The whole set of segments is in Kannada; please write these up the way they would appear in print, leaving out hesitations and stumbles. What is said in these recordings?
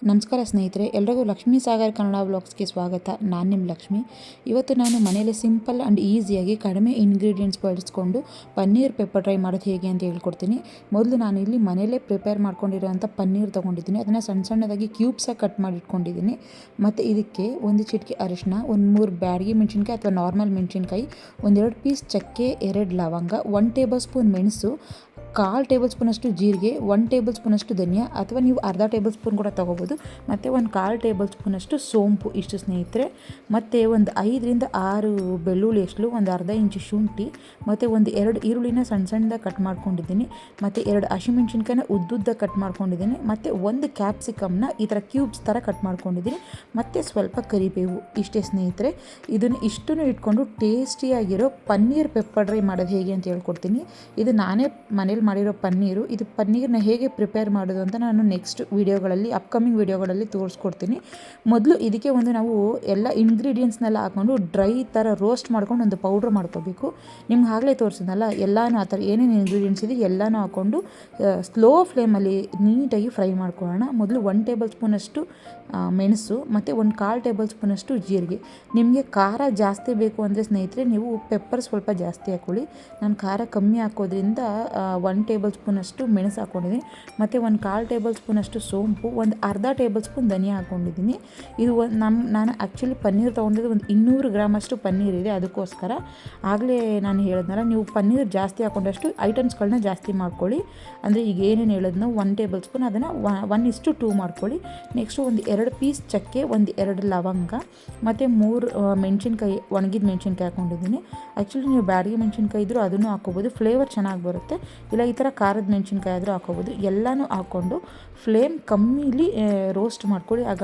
ನಮಸ್ಕಾರ ಸ್ನೇಹಿತರೆ, ಎಲ್ರಿಗೂ ಲಕ್ಷ್ಮೀ ಸಾಗರ್ ಕನ್ನಡ ವ್ಲಾಗ್ಸ್ಗೆ ಸ್ವಾಗತ. ನಾನು ನಿಮ್ಮ ಲಕ್ಷ್ಮಿ. ಇವತ್ತು ನಾನು ಮನೆಯಲ್ಲಿ ಸಿಂಪಲ್ ಆ್ಯಂಡ್ ಈಸಿಯಾಗಿ ಕಡಿಮೆ ಇಂಗ್ರೀಡಿಯೆಂಟ್ಸ್ ಬಳಸ್ಕೊಂಡು ಪನ್ನೀರ್ ಪೆಪ್ಪರ್ ಡ್ರೈ ಮಾಡೋದು ಹೇಗೆ ಅಂತ ಹೇಳ್ಕೊಡ್ತೀನಿ. ಮೊದಲು ನಾನು ಇಲ್ಲಿ ಮನೆಯಲ್ಲೇ ಪ್ರಿಪೇರ್ ಮಾಡ್ಕೊಂಡಿರೋಂಥ ಪನ್ನೀರ್ ತೊಗೊಂಡಿದ್ದೀನಿ. ಅದನ್ನು ಸಣ್ಣ ಸಣ್ಣದಾಗಿ ಕ್ಯೂಬ್ಸಾಗಿ ಕಟ್ ಮಾಡಿ ಇಟ್ಕೊಂಡಿದ್ದೀನಿ. ಮತ್ತು ಇದಕ್ಕೆ ಒಂದು ಚಿಟಿಕೆ ಅರಿಶಿನ, ಒಂದು 3 ಬ್ಯಾಡಗಿ ಮೆಣಸಿನ್ಕಾಯಿ ಅಥವಾ ನಾರ್ಮಲ್ ಮೆಣಸಿನ್ಕಾಯಿ, ಒಂದೆರಡು ಪೀಸ್ ಚಕ್ಕೆ, 2 ಲವಂಗ, 1 ಟೇಬಲ್ ಸ್ಪೂನ್ ಮೆಣಸು, 1/4 ಟೇಬಲ್ ಸ್ಪೂನಷ್ಟು ಜೀರಿಗೆ, 1 ಟೇಬಲ್ ಸ್ಪೂನಷ್ಟು ಧನಿಯಾ ಅಥವಾ ನೀವು ಅರ್ಧ ಟೇಬಲ್ ಸ್ಪೂನ್ ಕೂಡ ತೊಗೋಬೋದು, ಮತ್ತು 1/4 ಟೇಬಲ್ ಸ್ಪೂನಷ್ಟು ಸೋಂಪು. ಇಷ್ಟು ಸ್ನೇಹಿತರೆ. ಮತ್ತು ಒಂದು 5ರಿಂದ 6 ಬೆಳ್ಳುಳ್ಳಿ ಅಷ್ಟು, ಒಂದು ಅರ್ಧ ಇಂಚು ಶುಂಠಿ, ಮತ್ತು ಒಂದು 2 ಈರುಳ್ಳಿನ ಸಣ್ಣ ಸಣ್ಣದಾಗಿ ಕಟ್ ಮಾಡ್ಕೊಂಡಿದ್ದೀನಿ, ಮತ್ತು 2 ಹಸಿಮೆಣ್ಸಿನ್ಕಾಯಿನ ಉದ್ದುದ್ದ ಕಟ್ ಮಾಡ್ಕೊಂಡಿದ್ದೀನಿ, ಮತ್ತು ಒಂದು ಕ್ಯಾಪ್ಸಿಕಮ್ನ ಈ ಥರ ಕ್ಯೂಬ್ಸ್ ಥರ ಕಟ್ ಮಾಡ್ಕೊಂಡಿದ್ದೀನಿ, ಮತ್ತು ಸ್ವಲ್ಪ ಕರಿಬೇವು. ಇಷ್ಟೇ ಸ್ನೇಹಿತರೆ. ಇದನ್ನು ಇಷ್ಟನ್ನು ಇಟ್ಕೊಂಡು ಟೇಸ್ಟಿಯಾಗಿರೋ ಪನ್ನೀರ್ ಪೆಪ್ಪರ್ ಡ್ರೈ ಮಾಡೋದು ಹೇಗೆ ಅಂತ ಹೇಳ್ಕೊಡ್ತೀನಿ. ಇದು ನಾನೇ ಮನೇಲಿ ಮಾಡಿರೋ ಪನ್ನೀರು. ಇದು ಪನ್ನೀರನ್ನ ಹೇಗೆ ಪ್ರಿಪೇರ್ ಮಾಡೋದು ಅಂತ ನಾನು ನೆಕ್ಸ್ಟ್ ವೀಡಿಯೋಗಳಲ್ಲಿ, ಅಪ್ಕಮಿಂಗ್ ವೀಡಿಯೋಗಳಲ್ಲಿ ತೋರಿಸ್ಕೊಡ್ತೀನಿ. ಮೊದಲು ಇದಕ್ಕೆ ನಾವು ಎಲ್ಲ ಇಂಗ್ರೀಡಿಯೆಂಟ್ಸ್ನೆಲ್ಲ ಹಾಕ್ಕೊಂಡು ಡ್ರೈ ಥರ ರೋಸ್ಟ್ ಮಾಡ್ಕೊಂಡು ಒಂದು ಪೌಡ್ರ್ ಮಾಡ್ಕೋಬೇಕು. ನಿಮ್ಗೆ ಆಗಲೇ ತೋರಿಸಿದ್ನಲ್ಲ, ಎಲ್ಲನೂ ಆ ಥರ ಏನೇನು ಇಂಗ್ರೀಡಿಯೆಂಟ್ಸ್ ಇದೆ ಎಲ್ಲನೂ ಹಾಕ್ಕೊಂಡು ಸ್ಲೋ ಫ್ಲೇಮಲ್ಲಿ ನೀಟಾಗಿ ಫ್ರೈ ಮಾಡ್ಕೊಳ್ಳೋಣ. ಮೊದಲು 1 ಟೇಬಲ್ ಸ್ಪೂನಷ್ಟು ಮೆಣಸು, ಮತ್ತು 1/4 ಟೇಬಲ್ ಸ್ಪೂನಷ್ಟು ಜೀರಿಗೆ. ನಿಮಗೆ ಖಾರ ಜಾಸ್ತಿ ಬೇಕು ಅಂದರೆ ಸ್ನೇಹಿತರೆ ನೀವು ಪೆಪ್ಪರ್ ಸ್ವಲ್ಪ ಜಾಸ್ತಿ ಹಾಕ್ಕೊಳ್ಳಿ. ನಾನು ಖಾರ ಕಮ್ಮಿ ಹಾಕೋದ್ರಿಂದ 1 ಟೇಬಲ್ ಸ್ಪೂನಷ್ಟು ಮೆಣಸು ಹಾಕ್ಕೊಂಡಿದ್ದೀನಿ, ಮತ್ತು 1/4 ಟೇಬಲ್ ಸ್ಪೂನಷ್ಟು ಸೋಂಪು, ಒಂದು ಅರ್ಧ ಟೇಬಲ್ ಸ್ಪೂನ್ ಧನಿಯಾ ಹಾಕ್ಕೊಂಡಿದ್ದೀನಿ. ಇದು ನಾನು ಆ್ಯಕ್ಚುಲಿ ಪನ್ನೀರ್ ತೊಗೊಂಡಿದ್ದು ಒಂದು 200 ಗ್ರಾಮಷ್ಟು ಪನ್ನೀರ್ ಇದೆ. ಅದಕ್ಕೋಸ್ಕರ ಆಗಲೇ ನಾನು ಹೇಳಿದ್ನಲ್ಲ, ನೀವು ಪನ್ನೀರ್ ಜಾಸ್ತಿ ಹಾಕ್ಕೊಂಡಷ್ಟು ಐಟಮ್ಸ್ಗಳನ್ನ ಜಾಸ್ತಿ ಮಾಡ್ಕೊಳ್ಳಿ. ಅಂದರೆ ಈಗ ಏನೇನು ಹೇಳಿದ್ನೋ 1 ಟೇಬಲ್ ಸ್ಪೂನ್ ಅದನ್ನು 1:2 ಮಾಡ್ಕೊಳ್ಳಿ. ನೆಕ್ಸ್ಟು ಒಂದು 2 ಪೀಸ್ ಚಕ್ಕೆ, ಒಂದು 2 ಲವಂಗ, ಮತ್ತು 3 ಮೆಣಸಿನ್ಕಾಯಿ, ಒಣಗಿದ ಮೆಣಸಿನ್ಕಾಯಿ ಹಾಕ್ಕೊಂಡಿದ್ದೀನಿ. ಆ್ಯಕ್ಚುಲಿ ನೀವು ಬ್ಯಾಡಗಿ ಮೆಣಸಿನ್ಕಾಯಿ ಇದ್ದರೂ ಅದನ್ನು ಹಾಕ್ಕೋಬೋದು, ಫ್ಲೇವರ್ ಚೆನ್ನಾಗಿ ಬರುತ್ತೆ. ಇಲ್ಲ ಈ ಥರ ಖಾರದ ಮೆಣಸಿನ್ಕಾಯಿ ಆದರೂ ಹಾಕ್ಕೋಬೋದು. ಎಲ್ಲನೂ ಹಾಕ್ಕೊಂಡು ಫ್ಲೇಮ್ ಕಮ್ಮಿಲಿ ರೋಸ್ಟ್ ಮಾಡ್ಕೊಳ್ಳಿ. ಆಗ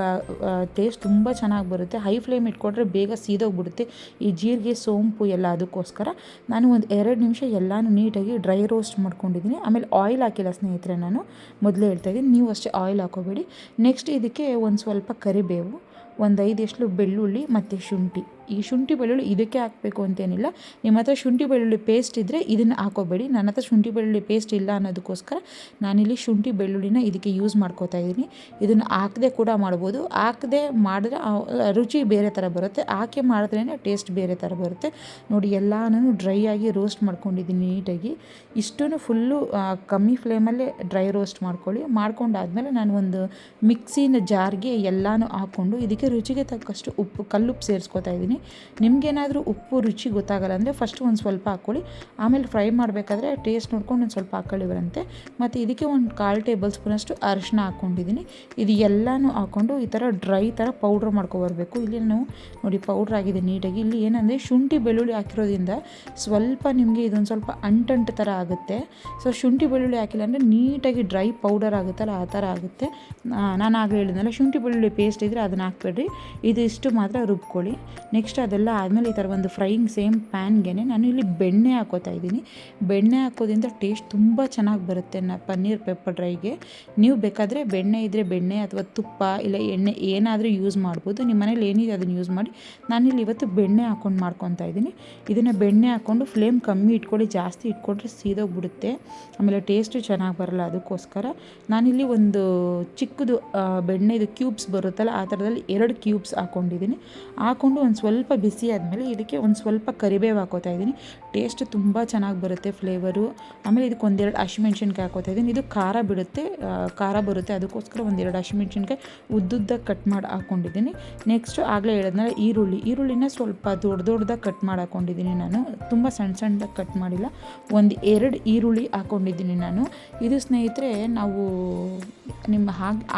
ಟೇಸ್ಟ್ ತುಂಬ ಚೆನ್ನಾಗಿ ಬರುತ್ತೆ. ಹೈ ಫ್ಲೇಮ್ ಇಟ್ಕೊಂಡ್ರೆ ಬೇಗ ಸೀದೋಗ್ಬಿಡುತ್ತೆ ಈ ಜೀರಿಗೆ ಸೋಂಪು ಎಲ್ಲ. ಅದಕ್ಕೋಸ್ಕರ ನಾನು ಒಂದು 2 ನಿಮಿಷ ಎಲ್ಲನೂ ನೀಟಾಗಿ ಡ್ರೈ ರೋಸ್ಟ್ ಮಾಡ್ಕೊಂಡಿದ್ದೀನಿ. ಆಮೇಲೆ ಆಯಿಲ್ ಹಾಕಿಲ್ಲ ಸ್ನೇಹಿತರೆ, ನಾನು ಮೊದಲೇ ಹೇಳ್ತಾಯಿದ್ದೀನಿ, ನೀವು ಅಷ್ಟೇ ಆಯಿಲ್ ಹಾಕೋಬೇಡಿ. ನೆಕ್ಸ್ಟ್ ಇದಕ್ಕೆ ಒಂದು ಸ್ವಲ್ಪ ಕರಿಬೇವು, ಒಂದು 5 ಎಸ್ಳು ಬೆಳ್ಳುಳ್ಳಿ ಮತ್ತು ಶುಂಠಿ. ಈ ಶುಂಠಿ ಬೆಳ್ಳುಳ್ಳಿ ಇದಕ್ಕೆ ಹಾಕಬೇಕು ಅಂತೇನಿಲ್ಲ. ನಿಮ್ಮ ಹತ್ರ ಶುಂಠಿ ಬೆಳ್ಳುಳ್ಳಿ ಪೇಸ್ಟ್ ಇದ್ದರೆ ಇದನ್ನು ಹಾಕೋಬೇಡಿ. ನನ್ನ ಹತ್ರ ಶುಂಠಿ ಬೆಳ್ಳುಳ್ಳಿ ಪೇಸ್ಟ್ ಇಲ್ಲ ಅನ್ನೋದಕ್ಕೋಸ್ಕರ ನಾನಿಲ್ಲಿ ಶುಂಠಿ ಬೆಳ್ಳುಳ್ಳಿನ ಇದಕ್ಕೆ ಯೂಸ್ ಮಾಡ್ಕೋತಾ ಇದ್ದೀನಿ. ಇದನ್ನು ಹಾಕದೆ ಕೂಡ ಮಾಡ್ಬೋದು. ಹಾಕದೆ ಮಾಡಿದ್ರೆ ರುಚಿ ಬೇರೆ ಥರ ಬರುತ್ತೆ, ಹಾಕಿ ಮಾಡಿದ್ರೇ ಟೇಸ್ಟ್ ಬೇರೆ ಥರ ಬರುತ್ತೆ. ನೋಡಿ, ಎಲ್ಲನೂ ಡ್ರೈ ಆಗಿ ರೋಸ್ಟ್ ಮಾಡ್ಕೊಂಡಿದ್ದೀನಿ ನೀಟಾಗಿ. ಇಷ್ಟೂ ಫುಲ್ಲು ಕಮ್ಮಿ ಫ್ಲೇಮಲ್ಲೇ ಡ್ರೈ ರೋಸ್ಟ್ ಮಾಡ್ಕೊಳ್ಳಿ. ಮಾಡ್ಕೊಂಡಾದ್ಮೇಲೆ ನಾನು ಒಂದು ಮಿಕ್ಸಿನ ಜಾರ್ಗೆ ಎಲ್ಲನೂ ಹಾಕ್ಕೊಂಡು ಇದಕ್ಕೆ ರುಚಿಗೆ ತಕ್ಕಷ್ಟು ಉಪ್ಪು, ಕಲ್ಲುಪ್ಪು ಸೇರಿಸ್ಕೊತಾ ಇದ್ದೀನಿ. ನಿಮಗೇನಾದರೂ ಉಪ್ಪು ರುಚಿ ಗೊತ್ತಾಗಲ್ಲ ಅಂದರೆ ಫಸ್ಟ್ ಒಂದು ಸ್ವಲ್ಪ ಹಾಕ್ಕೊಳ್ಳಿ, ಆಮೇಲೆ ಫ್ರೈ ಮಾಡಬೇಕಾದ್ರೆ ಟೇಸ್ಟ್ ನೋಡ್ಕೊಂಡು ಒಂದು ಸ್ವಲ್ಪ ಹಾಕ್ಕೊಳ್ಳಿ ಬರುತ್ತೆ. ಮತ್ತು ಇದಕ್ಕೆ 1/4 ಟೇಬಲ್ ಸ್ಪೂನಷ್ಟು ಅರಿಶಿನ ಹಾಕ್ಕೊಂಡಿದ್ದೀನಿ. ಇದು ಎಲ್ಲನೂ ಹಾಕ್ಕೊಂಡು ಈ ಥರ ಡ್ರೈ ಥರ ಪೌಡ್ರ್ ಮಾಡ್ಕೊಬರ್ಬೇಕು. ಇಲ್ಲಿ ನಾವು ನೋಡಿ ಪೌಡ್ರ್ ಆಗಿದೆ ನೀಟಾಗಿ. ಇಲ್ಲಿ ಏನಂದರೆ ಶುಂಠಿ ಬೆಳ್ಳುಳ್ಳಿ ಹಾಕಿರೋದ್ರಿಂದ ಸ್ವಲ್ಪ ನಿಮಗೆ ಇದೊಂದು ಸ್ವಲ್ಪ ಅಂಟಂಟು ಥರ ಆಗುತ್ತೆ. ಸೊ ಶುಂಠಿ ಬೆಳ್ಳುಳ್ಳಿ ಹಾಕಿಲ್ಲ ಅಂದರೆ ನೀಟಾಗಿ ಡ್ರೈ ಪೌಡರ್ ಆಗುತ್ತಲ್ಲ, ಆ ಥರ ಆಗುತ್ತೆ. ನಾನು ಆಗಲೇ ಹೇಳಿದ್ನಲ್ಲ, ಶುಂಠಿ ಬೆಳ್ಳುಳ್ಳಿ ಪೇಸ್ಟ್ ಇದ್ದರೆ ಅದನ್ನು ಹಾಕ್ಬೇಡ್ರಿ, ಇದಿಷ್ಟು ಮಾತ್ರ ರುಬ್ಕೊಳ್ಳಿ. ನೆಕ್ಸ್ಟ್ ಅದೆಲ್ಲ ಆದಮೇಲೆ ಈ ಥರ ಒಂದು ಫ್ರೈಯಿಂಗ್ ಸೇಮ್ ಪ್ಯಾನ್ಗೆ ನಾನು ಇಲ್ಲಿ ಬೆಣ್ಣೆ ಹಾಕೋತಾ ಇದ್ದೀನಿ. ಬೆಣ್ಣೆ ಹಾಕೋದ್ರಿಂದ ಟೇಸ್ಟ್ ತುಂಬ ಚೆನ್ನಾಗಿ ಬರುತ್ತೆ ಪನ್ನೀರ್ ಪೆಪ್ಪರ್ ಡ್ರೈಗೆ. ನೀವು ಬೇಕಾದರೆ ಬೆಣ್ಣೆ ಇದ್ದರೆ ಬೆಣ್ಣೆ ಅಥವಾ ತುಪ್ಪ ಇಲ್ಲ ಎಣ್ಣೆ ಏನಾದರೂ ಯೂಸ್ ಮಾಡ್ಬೋದು. ನಿಮ್ಮ ಮನೇಲಿ ಏನಿದೆ ಅದನ್ನು ಯೂಸ್ ಮಾಡಿ. ನಾನಿಲ್ಲಿ ಇವತ್ತು ಬೆಣ್ಣೆ ಹಾಕ್ಕೊಂಡು ಮಾಡ್ಕೊತಾ ಇದ್ದೀನಿ. ಇದನ್ನು ಬೆಣ್ಣೆ ಹಾಕ್ಕೊಂಡು ಫ್ಲೇಮ್ ಕಮ್ಮಿ ಇಟ್ಕೊಳ್ಳಿ, ಜಾಸ್ತಿ ಇಟ್ಕೊಂಡ್ರೆ ಸೀದೋಗ್ಬಿಡುತ್ತೆ, ಆಮೇಲೆ ಟೇಸ್ಟು ಚೆನ್ನಾಗಿ ಬರಲ್ಲ. ಅದಕ್ಕೋಸ್ಕರ ನಾನಿಲ್ಲಿ ಒಂದು ಚಿಕ್ಕದು ಬೆಣ್ಣೆದು ಕ್ಯೂಬ್ಸ್ ಬರುತ್ತಲ್ಲ, ಆ ಥರದಲ್ಲಿ 2 ಕ್ಯೂಬ್ಸ್ ಹಾಕ್ಕೊಂಡಿದ್ದೀನಿ. ಹಾಕ್ಕೊಂಡು ಒಂದು ಸ್ವಲ್ಪ ಬಿಸಿ ಆದಮೇಲೆ ಇದಕ್ಕೆ ಒಂದು ಸ್ವಲ್ಪ ಕರಿಬೇವು ಹಾಕೋತಾ ಇದ್ದೀನಿ. ಟೇಸ್ಟ್ ತುಂಬ ಚೆನ್ನಾಗಿ ಬರುತ್ತೆ ಫ್ಲೇವರು. ಆಮೇಲೆ ಇದಕ್ಕೆ 1-2 ಹಸಿಮೆಣ್ಸಿನ್ಕಾಯಿ ಹಾಕೋತಾ ಇದ್ದೀನಿ. ಇದು ಖಾರ ಬಿಡುತ್ತೆ, ಖಾರ ಬರುತ್ತೆ, ಅದಕ್ಕೋಸ್ಕರ 1-2 ಹಸಿಮೆಣ್ಸಿನ್ಕಾಯಿ ಉದ್ದುದ್ದಾಗಿ ಕಟ್ ಮಾಡಿ ಹಾಕ್ಕೊಂಡಿದ್ದೀನಿ. ನೆಕ್ಸ್ಟು ಆಗಲೇ ಹೇಳಿದ್ನಲ್ಲ, ಈರುಳ್ಳಿನ ಸ್ವಲ್ಪ ದೊಡ್ಡದಾಗಿ ಕಟ್ ಮಾಡಿ ಹಾಕ್ಕೊಂಡಿದ್ದೀನಿ. ನಾನು ತುಂಬ ಸಣ್ಣದಾಗಿ ಕಟ್ ಮಾಡಿಲ್ಲ. 1-2 ಈರುಳ್ಳಿ ಹಾಕ್ಕೊಂಡಿದ್ದೀನಿ ನಾನು. ಇದು ಸ್ನೇಹಿತರೆ, ನಾವು ನಿಮ್ಮ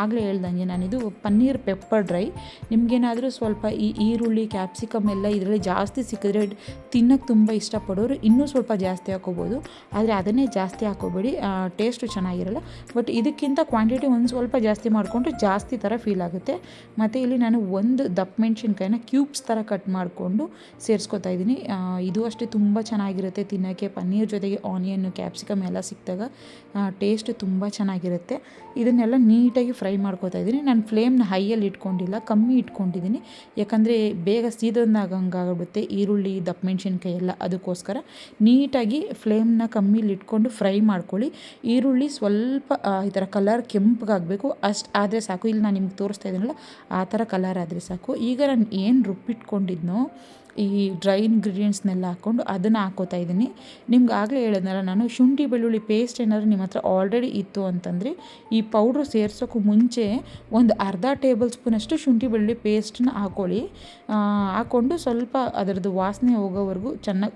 ಆಗಲೇ ಹೇಳ್ದಂಗೆ ನಾನಿದು ಪನ್ನೀರ್ ಪೆಪ್ಪರ್ ಡ್ರೈ. ನಿಮಗೇನಾದರೂ ಸ್ವಲ್ಪ ಈ ಈರುಳ್ಳಿ ಕ್ಯಾಪ್ಸಿಕಮ್ ಎಲ್ಲ ಇದರಲ್ಲಿ ಜಾಸ್ತಿ ಸಿಕ್ಕಿದ್ರೆ ತಿನ್ನೋಕ್ಕೆ ತುಂಬ ಇಷ್ಟಪಡೋರು ಇನ್ನೂ ಸ್ವಲ್ಪ ಜಾಸ್ತಿ ಹಾಕೋಬೋದು, ಆದರೆ ಅದನ್ನೇ ಜಾಸ್ತಿ ಹಾಕೋಬೇಡಿ, ಟೇಸ್ಟು ಚೆನ್ನಾಗಿರಲ್ಲ. ಬಟ್ ಇದಕ್ಕಿಂತ ಕ್ವಾಂಟಿಟಿ ಒಂದು ಸ್ವಲ್ಪ ಜಾಸ್ತಿ ಮಾಡಿಕೊಂಡ್ರೆ ಜಾಸ್ತಿ ಥರ ಫೀಲ್ ಆಗುತ್ತೆ. ಮತ್ತು ಇಲ್ಲಿ ನಾನು ಒಂದು ದಪ್ಪ ಮೆಣಸಿನ್ಕಾಯಿನ ಕ್ಯೂಬ್ಸ್ ಥರ ಕಟ್ ಮಾಡಿಕೊಂಡು ಸೇರಿಸ್ಕೊತಾ ಇದ್ದೀನಿ. ಇದು ಅಷ್ಟೇ ತುಂಬ ಚೆನ್ನಾಗಿರುತ್ತೆ ತಿನ್ನೋಕ್ಕೆ. ಪನ್ನೀರ್ ಜೊತೆಗೆ ಆನಿಯನ್ನು ಕ್ಯಾಪ್ಸಿಕಮ್ ಎಲ್ಲ ಸಿಕ್ಕಿದಾಗ ಟೇಸ್ಟ್ ತುಂಬ ಚೆನ್ನಾಗಿರುತ್ತೆ. ಇದನ್ನೆಲ್ಲ ನೀಟಾಗಿ ಫ್ರೈ ಮಾಡ್ಕೊತಾ ಇದ್ದೀನಿ. ನಾನು ಫ್ಲೇಮ್ನ ಹೈಯಲ್ಲಿ ಇಟ್ಕೊಂಡಿಲ್ಲ, ಕಮ್ಮಿ ಇಟ್ಕೊಂಡಿದ್ದೀನಿ, ಯಾಕಂದರೆ ಬೇಗ ಸೀದೊಂದಾಗಂಗಾಗ್ಬಿಡುತ್ತೆ ಈರುಳ್ಳಿ ದಪ್ಪ ಮೆಣಸಿನ್ಕಾಯಿ ಎಲ್ಲ. ಅದಕ್ಕೋಸ್ಕರ ನೀಟಾಗಿ ಫ್ಲೇಮ್ನ ಕಮ್ಮಿಲಿ ಇಟ್ಕೊಂಡು ಫ್ರೈ ಮಾಡ್ಕೊಳ್ಳಿ. ಈರುಳ್ಳಿ ಸ್ವಲ್ಪ ಈ ಥರ ಕಲರ್ ಕೆಂಪಗಾಗಬೇಕು, ಅಷ್ಟು ಆದರೆ ಸಾಕು. ಇಲ್ಲಿ ನಾನು ನಿಮ್ಗೆ ತೋರಿಸ್ತಾ ಇದ್ದೀನಲ್ಲ ಆ ಥರ ಕಲರ್ ಆದರೆ ಸಾಕು. ಈಗ ನಾನು ಏನು ರುಬ್ಬಿಟ್ಕೊಂಡಿದ್ನೋ ಈ ಡ್ರೈ ಇಂಗ್ರೀಡಿಯೆಂಟ್ಸ್ನೆಲ್ಲ ಹಾಕ್ಕೊಂಡು ಅದನ್ನು ಹಾಕ್ಕೋತಾ ಇದ್ದೀನಿ. ನಿಮ್ಗೆ ಆಗಲೇ ಹೇಳಿದ್ನಲ್ಲ ನಾನು, ಶುಂಠಿ ಬೆಳ್ಳುಳ್ಳಿ ಪೇಸ್ಟ್ ಏನಾದರೂ ನಿಮ್ಮ ಹತ್ರ ಆಲ್ರೆಡಿ ಇತ್ತು ಅಂತಂದರೆ ಈ ಪೌಡ್ರು ಸೇರ್ಸೋಕ್ಕೂ ಮುಂಚೆ ಒಂದು ಅರ್ಧ ಟೇಬಲ್ ಸ್ಪೂನಷ್ಟು ಶುಂಠಿ ಬೆಳ್ಳುಳ್ಳಿ ಪೇಸ್ಟನ್ನ ಹಾಕ್ಕೊಳ್ಳಿ. ಹಾಕ್ಕೊಂಡು ಸ್ವಲ್ಪ ಅದರದ್ದು ವಾಸನೆ ಹೋಗೋವರೆಗೂ ಚೆನ್ನಾಗಿ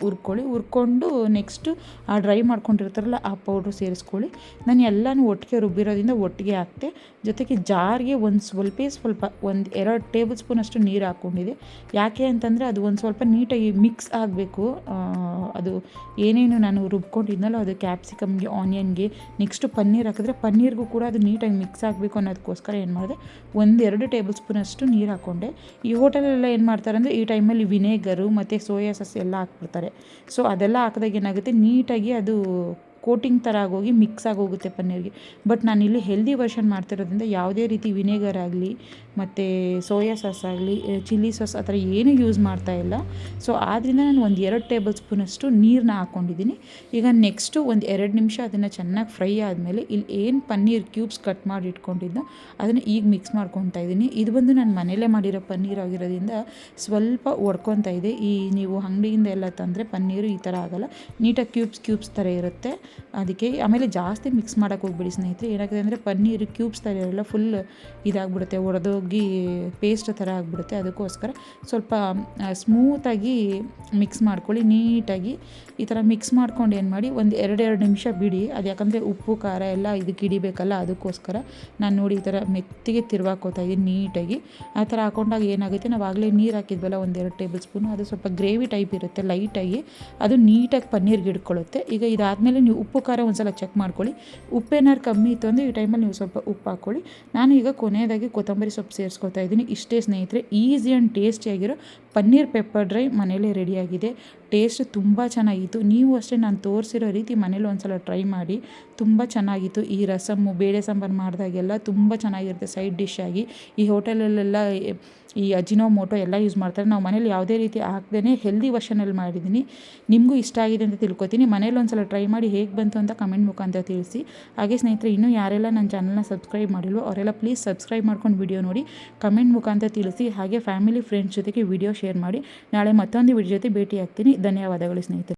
ಹುರ್ಕೊಂಡು ನೆಕ್ಸ್ಟು ಆ ಡ್ರೈ ಮಾಡ್ಕೊಂಡಿರ್ತಾರಲ್ಲ ಆ ಪೌಡ್ರು ಸೇರಿಸ್ಕೊಳ್ಳಿ. ನಾನು ಎಲ್ಲನೂ ಒಟ್ಟಿಗೆ ರುಬ್ಬಿರೋದ್ರಿಂದ ಒಟ್ಟಿಗೆ ಹಾಕ್ತೆ. ಜೊತೆಗೆ ಜಾರ್ಗೆ ಒಂದು ಸ್ವಲ್ಪ 1-2 ಟೇಬಲ್ ಸ್ಪೂನಷ್ಟು ನೀರು ಹಾಕ್ಕೊಂಡಿದೆ. ಯಾಕೆ ಅಂತಂದರೆ ಅದು ಒಂದು ಸ್ವಲ್ಪ ನೀಟಾಗಿ ಮಿಕ್ಸ್ ಆಗಬೇಕು. ಅದು ಏನೇನು ನಾನು ರುಬ್ಕೊಂಡಿದ್ನಲ್ಲ ಅದು ಕ್ಯಾಪ್ಸಿಕಮ್ಗೆ, ಆನಿಯನ್ಗೆ, ನೆಕ್ಸ್ಟು ಪನ್ನೀರ್ ಹಾಕಿದ್ರೆ ಪನ್ನೀರ್ಗೂ ಕೂಡ ಅದು ನೀಟಾಗಿ ಮಿಕ್ಸ್ ಆಗಬೇಕು ಅನ್ನೋದಕ್ಕೋಸ್ಕರ ಏನು ಮಾಡಿದೆ, 1-2 ಟೇಬಲ್ ಸ್ಪೂನಷ್ಟು ನೀರು ಹಾಕ್ಕೊಂಡೆ. ಈ ಹೋಟೆಲೆಲ್ಲ ಏನು ಮಾಡ್ತಾರೆ ಅಂದರೆ ಈ ಟೈಮಲ್ಲಿ ವಿನೇಗರು ಮತ್ತು ಸೋಯಾ ಸಾಸ್ ಎಲ್ಲ ಹಾಕ್ಬಿಡ್ತಾರೆ. ಸೊ ಅದೆಲ್ಲ ಹಾಕಿದಾಗ ಏನಾಗುತ್ತೆ, ನೀಟಾಗಿ ಅದು ಕೋಟಿಂಗ್ ಥರ ಆಗೋಗಿ ಮಿಕ್ಸ್ ಆಗೋಗುತ್ತೆ ಪನ್ನೀರ್ಗೆ. ಬಟ್ ನಾನಿಲ್ಲಿ ಹೆಲ್ದಿ ವರ್ಷನ್ ಮಾಡ್ತಿರೋದ್ರಿಂದ ಯಾವುದೇ ರೀತಿ ವಿನೇಗರ್ ಆಗಲಿ ಮತ್ತು ಸೋಯಾ ಸಾಸ್ ಆಗಲಿ ಚಿಲ್ಲಿ ಸಾಸ್ ಆ ಥರ ಏನೂ ಯೂಸ್ ಮಾಡ್ತಾಯಿಲ್ಲ. ಸೊ ಆದ್ದರಿಂದ ನಾನು 1-2 ಟೇಬಲ್ ಸ್ಪೂನಷ್ಟು ನೀರನ್ನ ಹಾಕ್ಕೊಂಡಿದ್ದೀನಿ. ಈಗ ನೆಕ್ಸ್ಟು 1-2 ನಿಮಿಷ ಅದನ್ನು ಚೆನ್ನಾಗಿ ಫ್ರೈ ಆದಮೇಲೆ ಇಲ್ಲಿ ಏನು ಪನ್ನೀರ್ ಕ್ಯೂಬ್ಸ್ ಕಟ್ ಮಾಡಿ ಇಟ್ಕೊಂಡಿದ್ದೋ ಅದನ್ನು ಈಗ ಮಿಕ್ಸ್ ಮಾಡ್ಕೊತಾ ಇದ್ದೀನಿ. ಇದು ಬಂದು ನಾನು ಮನೆಯಲ್ಲೇ ಮಾಡಿರೋ ಪನ್ನೀರ್ ಆಗಿರೋದ್ರಿಂದ ಸ್ವಲ್ಪ ಒಡ್ಕೊತಾ ಇದೆ. ಈ ನೀವು ಅಂಗಡಿಯಿಂದ ಎಲ್ಲ ತಂದರೆ ಪನ್ನೀರು ಈ ಥರ ಆಗೋಲ್ಲ, ನೀಟಾಗಿ ಕ್ಯೂಬ್ಸ್ ಥರ ಇರುತ್ತೆ. ಅದಕ್ಕೆ ಆಮೇಲೆ ಜಾಸ್ತಿ ಮಿಕ್ಸ್ ಮಾಡೋಕ್ಕೆ ಹೋಗ್ಬಿಡಿ ಸ್ನೇಹಿತರೆ. ಏನಾಗುತ್ತೆ ಅಂದರೆ ಪನ್ನೀರ್ ಕ್ಯೂಬ್ಸ್ ಥರ ಇರೋಲ್ಲ, ಫುಲ್ ಇದಾಗ್ಬಿಡುತ್ತೆ, ಒಡೆದೋಗಿ ಪೇಸ್ಟ್ ಥರ ಆಗಿಬಿಡುತ್ತೆ. ಅದಕ್ಕೋಸ್ಕರ ಸ್ವಲ್ಪ ಸ್ಮೂತಾಗಿ ಮಿಕ್ಸ್ ಮಾಡ್ಕೊಳ್ಳಿ ನೀಟಾಗಿ. ಈ ಥರ ಮಿಕ್ಸ್ ಮಾಡ್ಕೊಂಡು ಏನು ಮಾಡಿ 1-2 ನಿಮಿಷ ಬಿಡಿ. ಅದು ಯಾಕಂದರೆ ಉಪ್ಪು ಖಾರ ಎಲ್ಲ ಇದಕ್ಕೆ ಹಿಡಿಬೇಕಲ್ಲ, ಅದಕ್ಕೋಸ್ಕರ ನಾನು ನೋಡಿ ಈ ಥರ ಮೆತ್ತಿಗೆ ತಿರ್ವಾಕೋತಾ ಇದ್ದೀನಿ ನೀಟಾಗಿ. ಆ ಥರ ಹಾಕೊಂಡಾಗ ಏನಾಗುತ್ತೆ, ನಾವು ಆಗಲೇ ನೀರು ಹಾಕಿದ್ವಲ್ಲ 1-2 ಟೇಬಲ್ ಸ್ಪೂನು, ಅದು ಸ್ವಲ್ಪ ಗ್ರೇವಿ ಟೈಪ್ ಇರುತ್ತೆ ಲೈಟಾಗಿ, ಅದು ನೀಟಾಗಿ ಪನ್ನೀರ್ಗೆ ಹಿಡ್ಕೊಳ್ಳುತ್ತೆ. ಈಗ ಇದಾದಮೇಲೆ ನೀವು ಉಪ್ಪು ಖಾರ ಒಂದು ಸಲ ಚೆಕ್ ಮಾಡ್ಕೊಳ್ಳಿ. ಉಪ್ಪೇನಾರು ಕಮ್ಮಿ ಇತ್ತು ಅಂದರೆ ಈ ಟೈಮಲ್ಲಿ ನೀವು ಸ್ವಲ್ಪ ಉಪ್ಪು ಹಾಕ್ಕೊಳ್ಳಿ. ನಾನು ಈಗ ಕೊನೆಯದಾಗಿ ಕೊತ್ತಂಬರಿ ಸೊಪ್ಪು ಸೇರಿಸ್ಕೊತಾ ಇದ್ದೀನಿ. ಇಷ್ಟೇ ಸ್ನೇಹಿತರೆ, ಈಸಿ ಆ್ಯಂಡ್ ಟೇಸ್ಟಿಯಾಗಿರೋ ಪನ್ನೀರ್ ಪೆಪ್ಪರ್ ಡ್ರೈ ಮನೇಲೇ ರೆಡಿಯಾಗಿದೆ. ಟೇಸ್ಟ್ ತುಂಬ ಚೆನ್ನಾಗಿತ್ತು. ನೀವು ಅಷ್ಟೇ ನಾನು ತೋರಿಸಿರೋ ರೀತಿ ಮನೇಲಿ ಒಂದು ಸಲ ಟ್ರೈ ಮಾಡಿ, ತುಂಬ ಚೆನ್ನಾಗಿತ್ತು. ಈ ರಸಮ್ಮು ಬೇಳೆ ಸಾಂಬಾರು ಮಾಡಿದಾಗೆಲ್ಲ ತುಂಬ ಚೆನ್ನಾಗಿರುತ್ತೆ ಸೈಡ್ ಡಿಶ್ ಆಗಿ. ಈ ಹೋಟೆಲಲ್ಲೆಲ್ಲ ಈ ಅಜಿನೋಮೋಟೊ ಎಲ್ಲ ಯೂಸ್ ಮಾಡ್ತಾರೆ. ನಾವು ಮನೇಲಿ ಯಾವುದೇ ರೀತಿ ಹಾಕ್ದೇ ಹೆಲ್ದಿ ವರ್ಷನಲ್ಲಿ ಮಾಡಿದ್ದೀನಿ. ನಿಮಗೂ ಇಷ್ಟ ಆಗಿದೆ ಅಂತ ತಿಳ್ಕೊತೀನಿ. ಮನೇಲಿ ಒಂದು ಸಲ ಟ್ರೈ ಮಾಡಿ ಹೇಗೆ ಬಂತು ಅಂತ ಕಮೆಂಟ್ ಮುಖಾಂತರ ತಿಳಿಸಿ. ಹಾಗೆ ಸ್ನೇಹಿತರೆ, ಇನ್ನೂ ಯಾರೆಲ್ಲ ನನ್ನ ಚಾನಲ್ನ ಸಬ್ಸ್ಕ್ರೈಬ್ ಮಾಡಿಲ್ವೋ ಅವರೆಲ್ಲ ಪ್ಲೀಸ್ ಸಬ್ಸ್ಕ್ರೈಬ್ ಮಾಡ್ಕೊಂಡು ವಿಡಿಯೋ ನೋಡಿ ಕಮೆಂಟ್ ಮುಖಾಂತರ ತಿಳಿಸಿ. ಹಾಗೆ ಫ್ಯಾಮಿಲಿ ಫ್ರೆಂಡ್ಸ್ ಜೊತೆಗೆ ವಿಡಿಯೋ ಶೇರ್ ಮಾಡಿ. ನಾಳೆ ಮತ್ತೊಂದು ವಿಡಿಯೋ ಜೊತೆ ಭೇಟಿ ಆಗ್ತೀನಿ. ಧನ್ಯವಾದಗಳು ಸ್ನೇಹಿತರೆ.